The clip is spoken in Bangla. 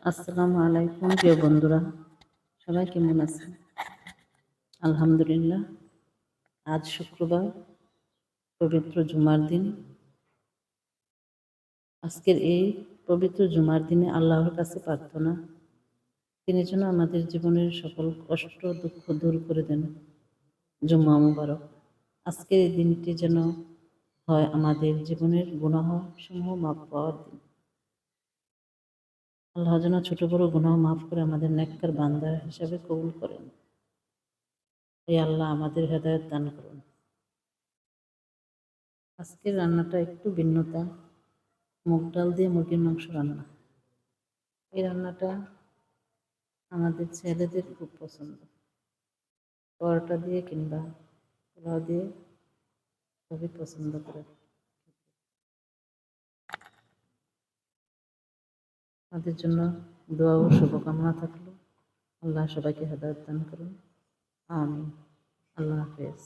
আসসালামু আলাইকুম প্রিয় বন্ধুরা, সবাই কেমন আছেন? আলহামদুলিল্লাহ। আজ শুক্রবার, পবিত্র জুমার দিন। আজকের এই পবিত্র জুমার দিনে আল্লাহর কাছে প্রার্থনা, তিনি যেন আমাদের জীবনের সকল কষ্ট দুঃখ দূর করে দেন। জুম্মা মুবারক। আজকের এই দিনটি যেন হয় আমাদের জীবনের গুনাহ সমূহ মাফ পাওয়ার দিন। আল্লাহ যেন ছোট বড় গুনাহ মাফ করে আমাদের নেককার বান্দা হিসাবে কবুল করেন। এই আল্লাহ আমাদের হেদায়েত দান করুন। আজকের রান্নাটা একটু ভিন্নতা, মুগ ডাল দিয়ে মুরগির মাংস রান্না। এই রান্নাটা আমাদের ছেলেদের খুব পছন্দ। পরোটা দিয়ে কিংবা পোলাও দিয়ে খুবই পছন্দ করে। আমাদের জন্য দোয়া ও শুভকামনা থাকলো। আল্লাহ সবাইকে হেদায়েত দান করুন। আমিন। আল্লাহ হাফেজ।